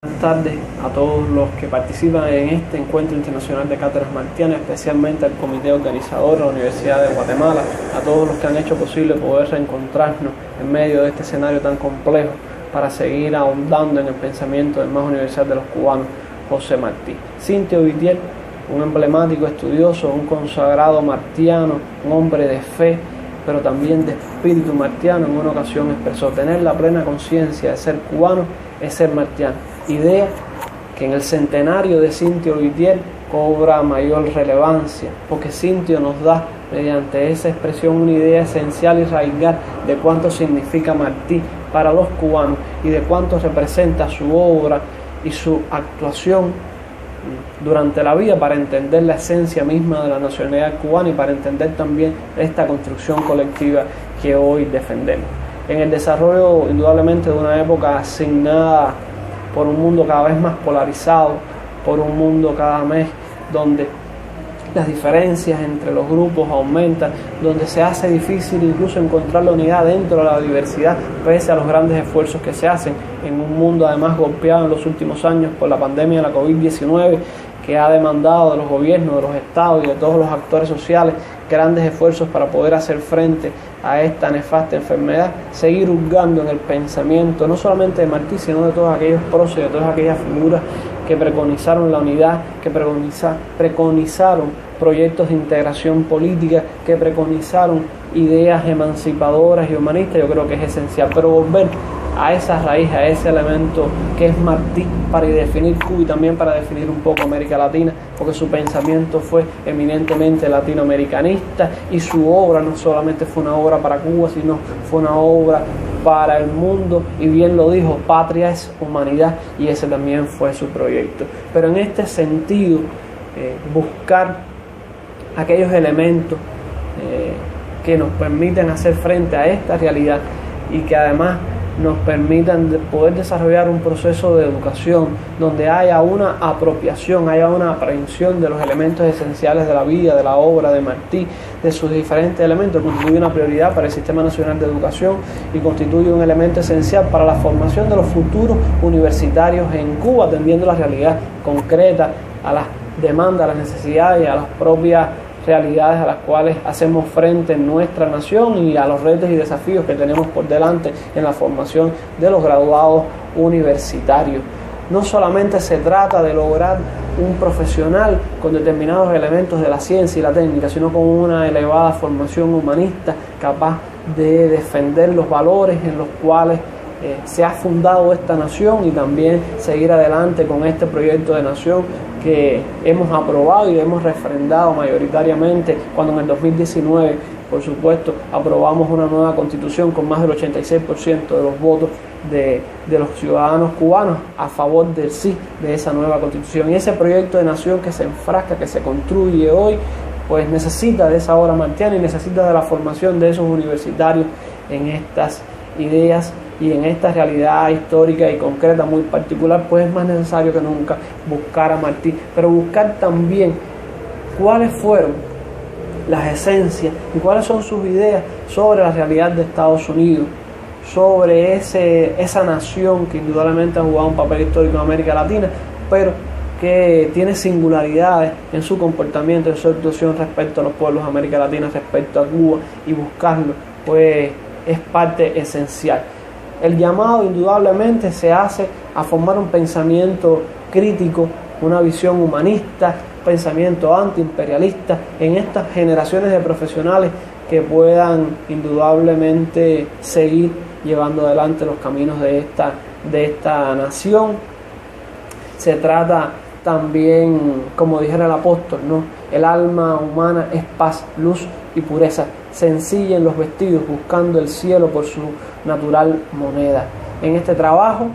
Buenas tardes a todos los que participan en este encuentro internacional de cátedras martianas, especialmente al comité organizador de la Universidad de Guatemala, a todos los que han hecho posible poder reencontrarnos en medio de este escenario tan complejo para seguir ahondando en el pensamiento del más universal de los cubanos, José Martí. Cintio Vitier, un emblemático estudioso, un consagrado martiano, un hombre de fe, pero también de espíritu martiano, en una ocasión expresó: tener la plena conciencia de ser cubano es ser martiano. Idea que en el centenario de Cintio Vitier cobra mayor relevancia, porque Cintio nos da, mediante esa expresión, una idea esencial y radical de cuánto significa Martí para los cubanos y de cuánto representa su obra y su actuación durante la vida para entender la esencia misma de la nacionalidad cubana y para entender también esta construcción colectiva que hoy defendemos. En el desarrollo, indudablemente, de una época asignada por un mundo cada vez más polarizado, por un mundo cada vez donde las diferencias entre los grupos aumentan, donde se hace difícil incluso encontrar la unidad dentro de la diversidad, pese a los grandes esfuerzos que se hacen, en un mundo además golpeado en los últimos años por la pandemia de la COVID-19, que ha demandado de los gobiernos, de los estados y de todos los actores sociales grandes esfuerzos para poder hacer frente a esta nefasta enfermedad, seguir hurgando en el pensamiento no solamente de Martí, sino de todos aquellos próceres, de todas aquellas figuras que preconizaron la unidad, que preconizaron proyectos de integración política, que preconizaron ideas emancipadoras y humanistas. Yo creo que es esencial, pero volver a esa raíz, a ese elemento que es Martí, para definir Cuba y también para definir un poco América Latina, porque su pensamiento fue eminentemente latinoamericanista y su obra no solamente fue una obra para Cuba, sino fue una obra para el mundo, y bien lo dijo: patria es humanidad, y ese también fue su proyecto. Pero en este sentido, buscar aquellos elementos que nos permiten hacer frente a esta realidad y que además nos permitan poder desarrollar un proceso de educación donde haya una apropiación, haya una aprehensión de los elementos esenciales de la vida, de la obra de Martí, de sus diferentes elementos, constituye una prioridad para el Sistema Nacional de Educación y constituye un elemento esencial para la formación de los futuros universitarios en Cuba, atendiendo la realidad concreta, a las demandas, a las necesidades y a las propias realidades a las cuales hacemos frente en nuestra nación y a los retos y desafíos que tenemos por delante en la formación de los graduados universitarios. No solamente se trata de lograr un profesional con determinados elementos de la ciencia y la técnica, sino con una elevada formación humanista capaz de defender los valores en los cuales se ha fundado esta nación y también seguir adelante con este proyecto de nación que hemos aprobado y hemos refrendado mayoritariamente cuando en el 2019, por supuesto, aprobamos una nueva constitución con más del 86% de los votos de los ciudadanos cubanos a favor del sí de esa nueva constitución. Y ese proyecto de nación que se enfrasca, que se construye hoy, pues necesita de esa obra martiana y necesita de la formación de esos universitarios en estas ideas y en esta realidad histórica y concreta muy particular. Pues es más necesario que nunca buscar a Martí, pero buscar también cuáles fueron las esencias y cuáles son sus ideas sobre la realidad de Estados Unidos, sobre esa nación que indudablemente ha jugado un papel histórico en América Latina, pero que tiene singularidades en su comportamiento, en su actuación respecto a los pueblos de América Latina, respecto a Cuba, y buscarlo pues es parte esencial. El llamado indudablemente se hace a formar un pensamiento crítico, una visión humanista, pensamiento antiimperialista en estas generaciones de profesionales que puedan indudablemente seguir llevando adelante los caminos de esta nación. Se trata también, como dijera el apóstol, ¿no? El alma humana es paz, luz y pureza, sencilla en los vestidos, buscando el cielo por su natural moneda. En este trabajo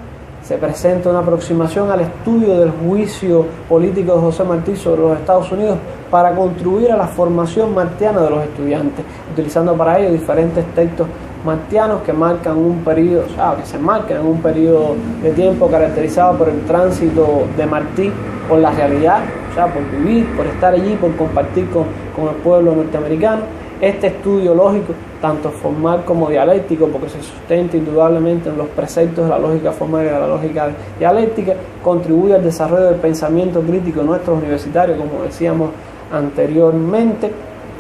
se presenta una aproximación al estudio del juicio político de José Martí sobre los Estados Unidos para contribuir a la formación martiana de los estudiantes, utilizando para ello diferentes textos martianos que marcan un periodo, que se marcan en un periodo de tiempo caracterizado por el tránsito de Martí por la realidad, por vivir, por estar allí, por compartir con el pueblo norteamericano, Este estudio lógico, tanto formal como dialéctico, porque se sustenta indudablemente en los preceptos de la lógica formal y de la lógica dialéctica, contribuye al desarrollo del pensamiento crítico de nuestros universitarios, como decíamos anteriormente,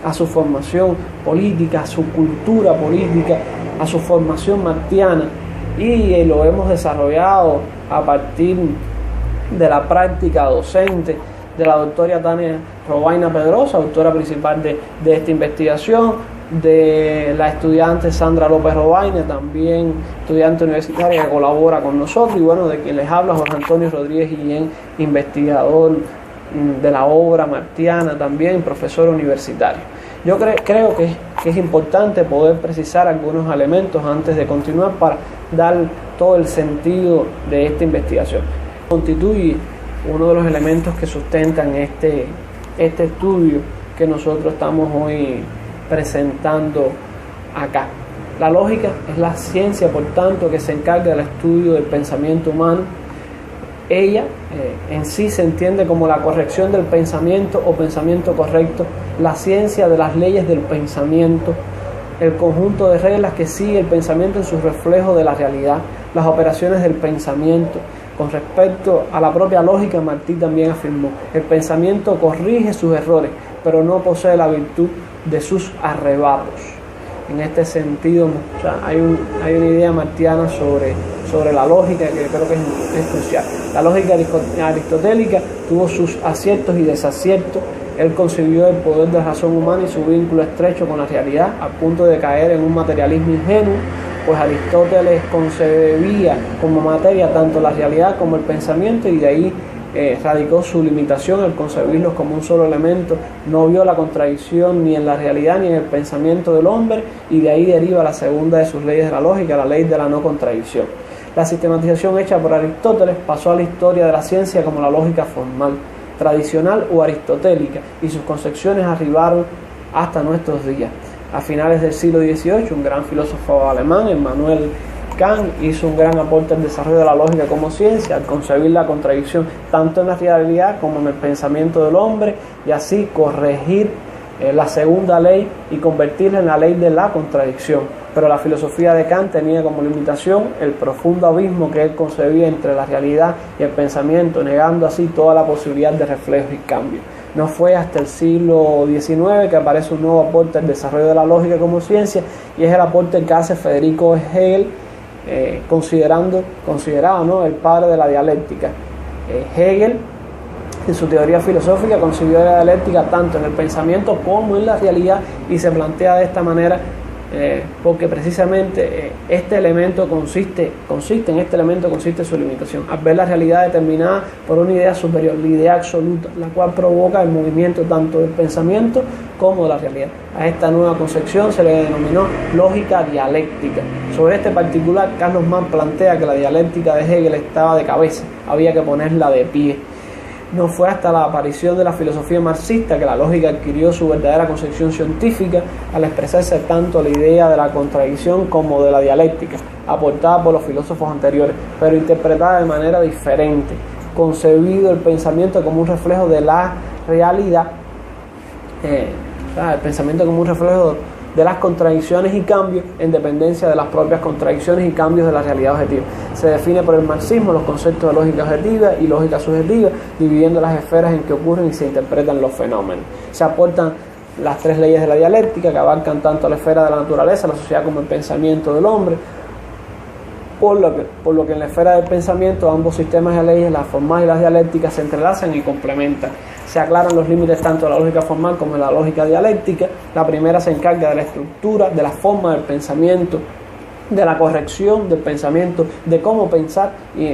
a su formación política, a su cultura política, a su formación martiana, y lo hemos desarrollado a partir de la práctica docente de la doctora Tania Robaina Pedrosa, autora principal de esta investigación, de la estudiante Sandra López Robaina, también estudiante universitaria que colabora con nosotros, y bueno, de quien les habla Jorge Antonio Rodríguez Guillén, investigador de la obra martiana, también profesor universitario. Yo creo que es importante poder precisar algunos elementos antes de continuar para dar todo el sentido de esta investigación. Constituye uno de los elementos que sustentan este estudio que nosotros estamos hoy presentando acá. La lógica es la ciencia, por tanto, que se encarga del estudio del pensamiento humano. Ella en sí se entiende como la corrección del pensamiento o pensamiento correcto, la ciencia de las leyes del pensamiento, el conjunto de reglas que sigue el pensamiento en su reflejo de la realidad, las operaciones del pensamiento. Con respecto a la propia lógica, Martí también afirmó: el pensamiento corrige sus errores, pero no posee la virtud de sus arrebatos. En este sentido, o sea, hay una idea martiana sobre la lógica que creo que es crucial. La lógica aristotélica tuvo sus aciertos y desaciertos. Él concibió el poder de la razón humana y su vínculo estrecho con la realidad, a punto de caer en un materialismo ingenuo, pues Aristóteles concebía como materia tanto la realidad como el pensamiento, y de ahí radicó su limitación al concebirlos como un solo elemento. No vio la contradicción ni en la realidad ni en el pensamiento del hombre, y de ahí deriva la segunda de sus leyes de la lógica, la ley de la no contradicción. La sistematización hecha por Aristóteles pasó a la historia de la ciencia como la lógica formal, tradicional o aristotélica, y sus concepciones arribaron hasta nuestros días. A finales del siglo XVIII, un gran filósofo alemán, Immanuel Kant, hizo un gran aporte al desarrollo de la lógica como ciencia, al concebir la contradicción tanto en la realidad como en el pensamiento del hombre, y así corregir la segunda ley y convertirla en la ley de la contradicción. Pero la filosofía de Kant tenía como limitación el profundo abismo que él concebía entre la realidad y el pensamiento, negando así toda la posibilidad de reflejo y cambio. No fue hasta el siglo XIX que aparece un nuevo aporte al desarrollo de la lógica como ciencia, y es el aporte que hace Federico Hegel, considerado, ¿no?, el padre de la dialéctica. Hegel, en su teoría filosófica, concibió la dialéctica tanto en el pensamiento como en la realidad, y se plantea de esta manera porque precisamente este elemento consiste su limitación, al ver la realidad determinada por una idea superior, la idea absoluta, la cual provoca el movimiento tanto del pensamiento como de la realidad. A esta nueva concepción se le denominó lógica dialéctica. Sobre este particular, Carlos Mann plantea que la dialéctica de Hegel estaba de cabeza, había que ponerla de pie. No fue hasta la aparición de la filosofía marxista que la lógica adquirió su verdadera concepción científica, al expresarse tanto la idea de la contradicción como de la dialéctica, aportada por los filósofos anteriores, pero interpretada de manera diferente, concebido el pensamiento como un reflejo de la realidad, el pensamiento como un reflejo de las contradicciones y cambios en dependencia de las propias contradicciones y cambios de la realidad objetiva. Se define por el marxismo los conceptos de lógica objetiva y lógica subjetiva, dividiendo las esferas en que ocurren y se interpretan los fenómenos. Se aportan las tres leyes de la dialéctica, que abarcan tanto la esfera de la naturaleza, la sociedad, como el pensamiento del hombre, por lo que en la esfera del pensamiento ambos sistemas de leyes, las formales y las dialécticas, se entrelazan y complementan. Se aclaran los límites tanto de la lógica formal como de la lógica dialéctica. La primera se encarga de la estructura, de la forma del pensamiento, de la corrección del pensamiento, de cómo pensar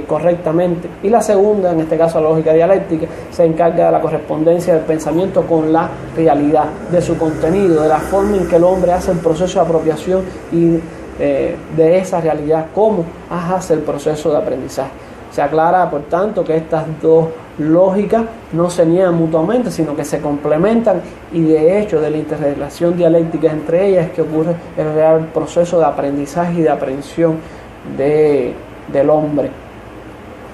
correctamente. Y la segunda, en este caso la lógica dialéctica, se encarga de la correspondencia del pensamiento con la realidad, de su contenido, de la forma en que el hombre hace el proceso de apropiación y de esa realidad, cómo hace el proceso de aprendizaje. Se aclara, por tanto, que estas dos lógicas no se niegan mutuamente, sino que se complementan, y de hecho de la interrelación dialéctica entre ellas es que ocurre el real proceso de aprendizaje y de aprehensión del hombre,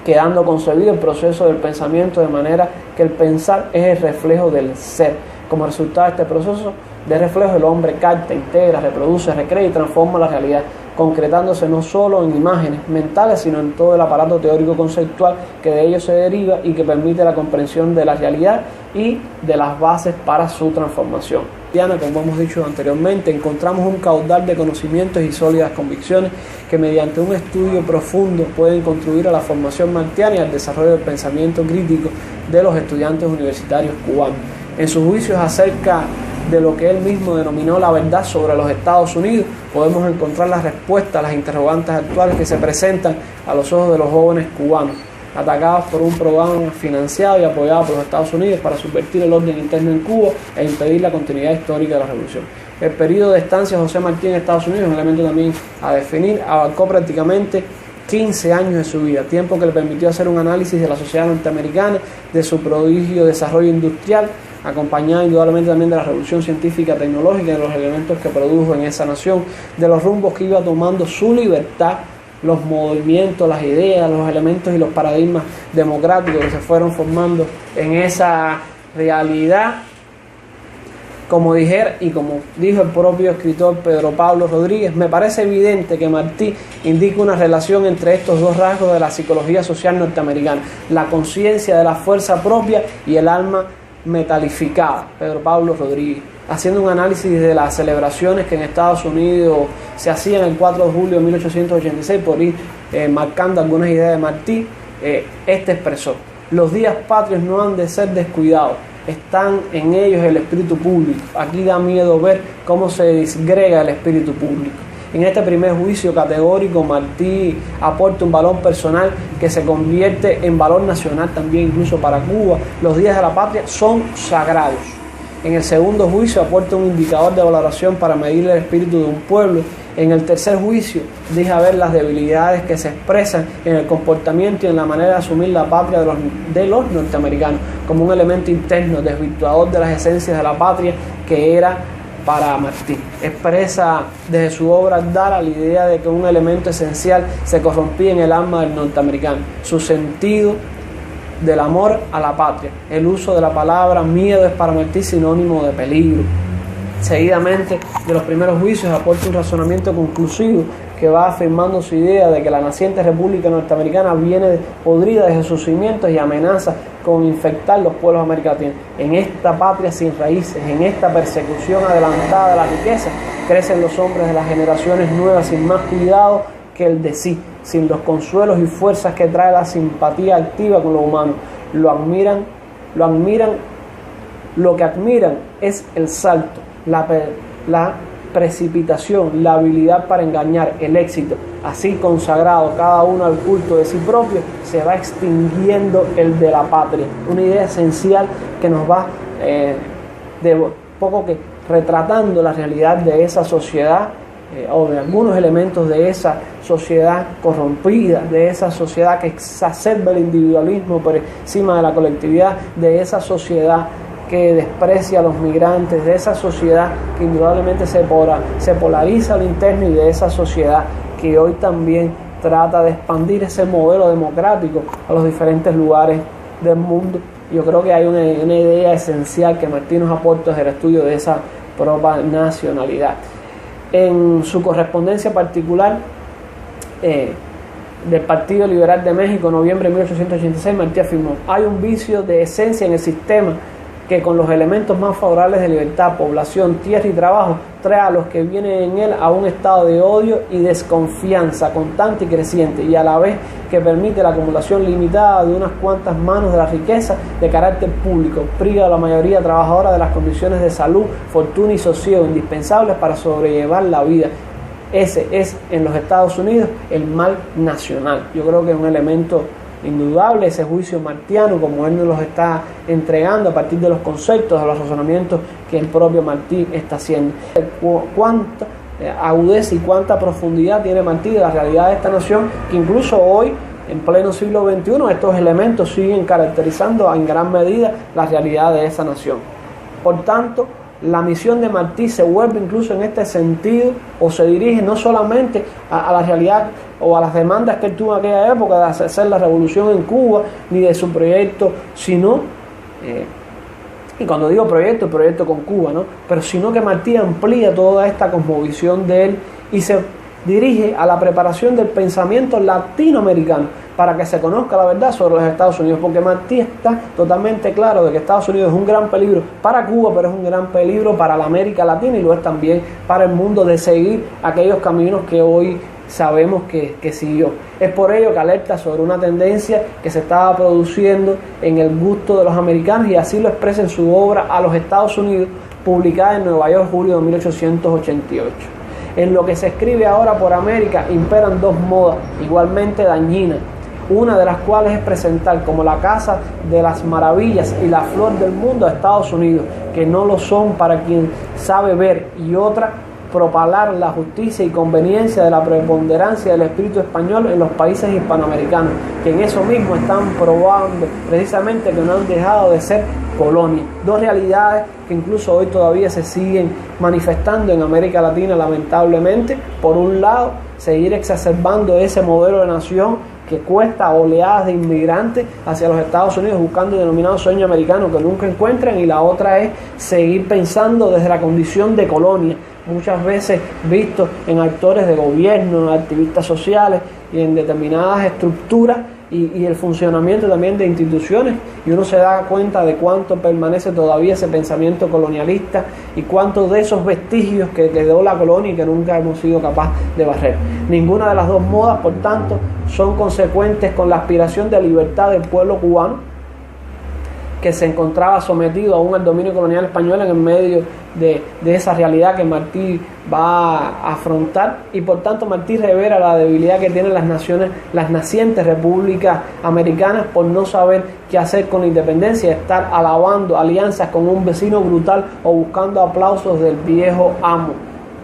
quedando concebido el proceso del pensamiento de manera que el pensar es el reflejo del ser. Como resultado de este proceso, de reflejo, el hombre capta, integra, reproduce, recrea y transforma la realidad, concretándose no solo en imágenes mentales, sino en todo el aparato teórico conceptual que de ello se deriva y que permite la comprensión de la realidad y de las bases para su transformación. Como hemos dicho anteriormente, encontramos un caudal de conocimientos y sólidas convicciones que mediante un estudio profundo pueden contribuir a la formación martiana y al desarrollo del pensamiento crítico de los estudiantes universitarios cubanos. En sus juicios acerca de lo que él mismo denominó la verdad sobre los Estados Unidos, podemos encontrar las respuestas a las interrogantes actuales que se presentan a los ojos de los jóvenes cubanos, atacados por un programa financiado y apoyado por los Estados Unidos para subvertir el orden interno en Cuba e impedir la continuidad histórica de la revolución. El periodo de estancia de José Martí en Estados Unidos, un elemento también a definir, abarcó prácticamente 15 años de su vida, tiempo que le permitió hacer un análisis de la sociedad norteamericana, de su prodigio desarrollo industrial, acompañado indudablemente también de la revolución científica tecnológica, de los elementos que produjo en esa nación, de los rumbos que iba tomando su libertad, los movimientos, las ideas, los elementos y los paradigmas democráticos que se fueron formando en esa realidad. Como dijera y como dijo el propio escritor Pedro Pablo Rodríguez, me parece evidente que Martí indica una relación entre estos dos rasgos de la psicología social norteamericana, la conciencia de la fuerza propia y el alma metalificada. Pedro Pablo Rodríguez, haciendo un análisis de las celebraciones que en Estados Unidos se hacían el 4 de julio de 1886, por ir marcando algunas ideas de Martí, expresó: los días patrios no han de ser descuidados, están en ellos el espíritu público. Aquí da miedo ver cómo se disgrega el espíritu público. En este primer juicio categórico, Martí aporta un valor personal que se convierte en valor nacional también, incluso para Cuba. Los días de la patria son sagrados. En el segundo juicio aporta un indicador de valoración para medir el espíritu de un pueblo. En el tercer juicio deja ver las debilidades que se expresan en el comportamiento y en la manera de asumir la patria de los norteamericanos como un elemento interno desvirtuador de las esencias de la patria que era para Martí. Expresa desde su obra Dara la idea de que un elemento esencial se corrompía en el alma del norteamericano, su sentido del amor a la patria. El uso de la palabra miedo es para Martí sinónimo de peligro. Seguidamente de los primeros juicios aporta un razonamiento conclusivo que va afirmando su idea de que la naciente República Norteamericana viene podrida desde sus cimientos y amenaza con infectar los pueblos de América Latina. En esta patria sin raíces, en esta persecución adelantada de la riqueza, crecen los hombres de las generaciones nuevas sin más cuidado que el de sí, sin los consuelos y fuerzas que trae la simpatía activa con lo humano. Lo que admiran es el salto, la precipitación, la habilidad para engañar, el éxito. Así consagrado cada uno al culto de sí propio, se va extinguiendo el de la patria. Una idea esencial que nos va de poco que retratando la realidad de esa sociedad o de algunos elementos de esa sociedad corrompida, de esa sociedad que exacerba el individualismo por encima de la colectividad, de esa sociedad que desprecia a los migrantes, de esa sociedad que indudablemente se polariza al interno y de esa sociedad que hoy también trata de expandir ese modelo democrático a los diferentes lugares del mundo. Yo creo que hay una idea esencial que Martí nos aporta desde el estudio de esa propia nacionalidad. En su correspondencia particular del Partido Liberal de México, noviembre de 1886, Martí afirmó: hay un vicio de esencia en el sistema que con los elementos más favorables de libertad, población, tierra y trabajo, trae a los que vienen en él a un estado de odio y desconfianza constante y creciente, y a la vez que permite la acumulación limitada de unas cuantas manos de la riqueza de carácter público, priva a la mayoría trabajadora de las condiciones de salud, fortuna y sosiego indispensables para sobrellevar la vida. Ese es, en los Estados Unidos, el mal nacional. Yo creo que es un elemento indudable ese juicio martiano, como él nos los está entregando a partir de los conceptos, de los razonamientos que el propio Martí está haciendo. Cuánta agudeza y cuánta profundidad tiene Martí de la realidad de esta nación, que incluso hoy, en pleno siglo XXI, estos elementos siguen caracterizando en gran medida la realidad de esa nación. Por tanto, la misión de Martí se vuelve incluso en este sentido, o se dirige no solamente a la realidad o a las demandas que él tuvo en aquella época de hacer la revolución en Cuba, ni de su proyecto, sino y cuando digo proyecto, proyecto con Cuba, ¿no? Pero sino que Martí amplía toda esta cosmovisión de él y se dirige a la preparación del pensamiento latinoamericano para que se conozca la verdad sobre los Estados Unidos, porque Martí está totalmente claro de que Estados Unidos es un gran peligro para Cuba, pero es un gran peligro para la América Latina y lo es también para el mundo de seguir aquellos caminos que hoy sabemos que siguió. Es por ello que alerta sobre una tendencia que se estaba produciendo en el gusto de los americanos y así lo expresa en su obra A los Estados Unidos, publicada en Nueva York, julio de 1888. En lo que se escribe ahora por América imperan dos modas igualmente dañinas, una de las cuales es presentar como la casa de las maravillas y la flor del mundo a Estados Unidos, que no lo son para quien sabe ver, y otra, propalar la justicia y conveniencia de la preponderancia del espíritu español en los países hispanoamericanos, que en eso mismo están probando precisamente que no han dejado de ser colonia. Dos realidades que incluso hoy todavía se siguen manifestando en América Latina, lamentablemente. Por un lado, seguir exacerbando ese modelo de nación que cuesta oleadas de inmigrantes hacia los Estados Unidos buscando el denominado sueño americano que nunca encuentran, y la otra es seguir pensando desde la condición de colonia, muchas veces visto en actores de gobierno, en activistas sociales y en determinadas estructuras y el funcionamiento también de instituciones, y uno se da cuenta de cuánto permanece todavía ese pensamiento colonialista y cuántos de esos vestigios que quedó la colonia y que nunca hemos sido capaces de barrer. Ninguna de las dos modas, por tanto, son consecuentes con la aspiración de libertad del pueblo cubano, que se encontraba sometido aún al dominio colonial español en el medio de esa realidad que Martí va a afrontar, y por tanto Martí revela la debilidad que tienen las nacientes repúblicas americanas por no saber qué hacer con la independencia, estar alabando alianzas con un vecino brutal o buscando aplausos del viejo amo.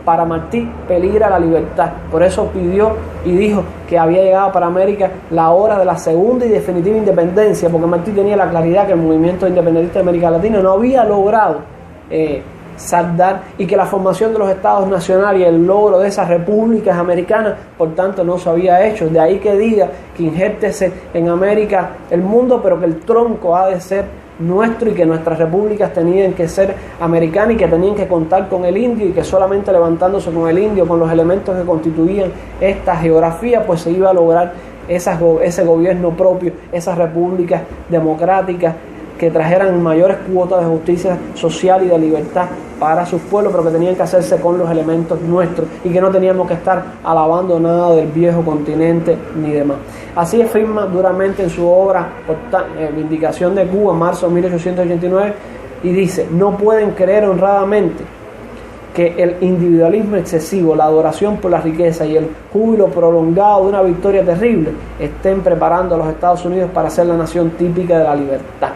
Para Martí peligra la libertad, por eso pidió y dijo que había llegado para América la hora de la segunda y definitiva independencia, porque Martí tenía la claridad que el movimiento independentista de América Latina no había logrado saldar, y que la formación de los estados nacionales y el logro de esas repúblicas americanas, por tanto, no se había hecho. De ahí que diga que injértese en América el mundo, pero que el tronco ha de ser nuestro y que nuestras repúblicas tenían que ser americanas y que tenían que contar con el indio, y que solamente levantándose con el indio, con los elementos que constituían esta geografía, pues se iba a lograr ese gobierno propio, esas repúblicas democráticas que trajeran mayores cuotas de justicia social y de libertad para sus pueblos, pero que tenían que hacerse con los elementos nuestros y que no teníamos que estar alabando nada del viejo continente ni demás. Así afirma duramente en su obra Vindicación de Cuba, en marzo de 1889, y dice: no pueden creer honradamente que el individualismo excesivo, la adoración por la riqueza y el júbilo prolongado de una victoria terrible estén preparando a los Estados Unidos para ser la nación típica de la libertad.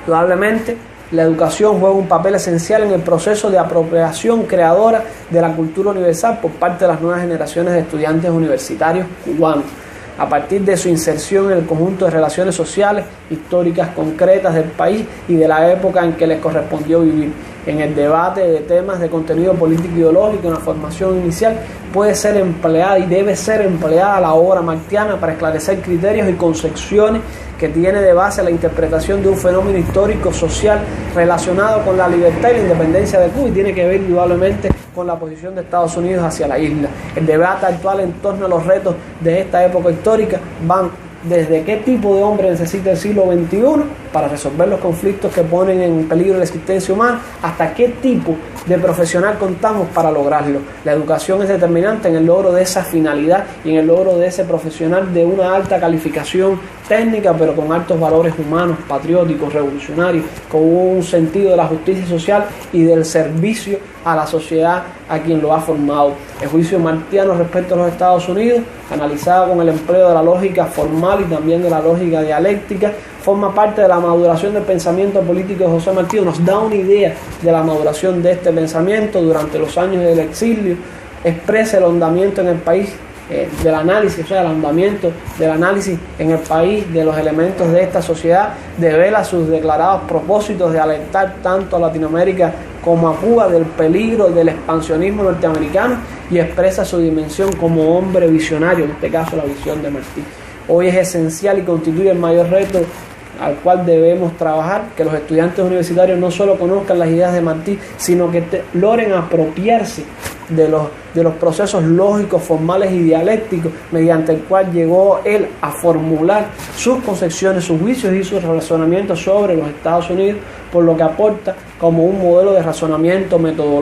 Probablemente la educación juega un papel esencial en el proceso de apropiación creadora de la cultura universal por parte de las nuevas generaciones de estudiantes universitarios cubanos, a partir de su inserción en el conjunto de relaciones sociales, históricas concretas del país y de la época en que les correspondió vivir. En el debate de temas de contenido político ideológico en la formación inicial puede ser empleada y debe ser empleada la obra martiana para esclarecer criterios y concepciones que tiene de base la interpretación de un fenómeno histórico social relacionado con la libertad y la independencia de Cuba, y tiene que ver indudablemente con la posición de Estados Unidos hacia la isla. El debate actual en torno a los retos de esta época histórica van desde qué tipo de hombre necesita el siglo XXI para resolver los conflictos que ponen en peligro la existencia humana, hasta qué tipo de profesional contamos para lograrlo. La educación es determinante en el logro de esa finalidad y en el logro de ese profesional de una alta calificación técnica, pero con altos valores humanos, patrióticos, revolucionarios, con un sentido de la justicia social y del servicio a la sociedad a quien lo ha formado. El juicio martiano respecto a los Estados Unidos, analizado con el empleo de la lógica formal y también de la lógica dialéctica, forma parte de la maduración del pensamiento político de José Martí. Nos da una idea de la maduración de este pensamiento durante los años del exilio, expresa el ahondamiento en el país del análisis, o sea, el ahondamiento del análisis en el país de los elementos de esta sociedad, devela sus declarados propósitos de alertar tanto a Latinoamérica como a Cuba del peligro del expansionismo norteamericano, y expresa su dimensión como hombre visionario, en este caso la visión de Martí. Hoy es esencial y constituye el mayor reto al cual debemos trabajar, que los estudiantes universitarios no solo conozcan las ideas de Martí, sino que logren apropiarse de los procesos lógicos, formales y dialécticos mediante el cual llegó él a formular sus concepciones, sus juicios y sus razonamientos sobre los Estados Unidos, por lo que aporta como un modelo de razonamiento metodológico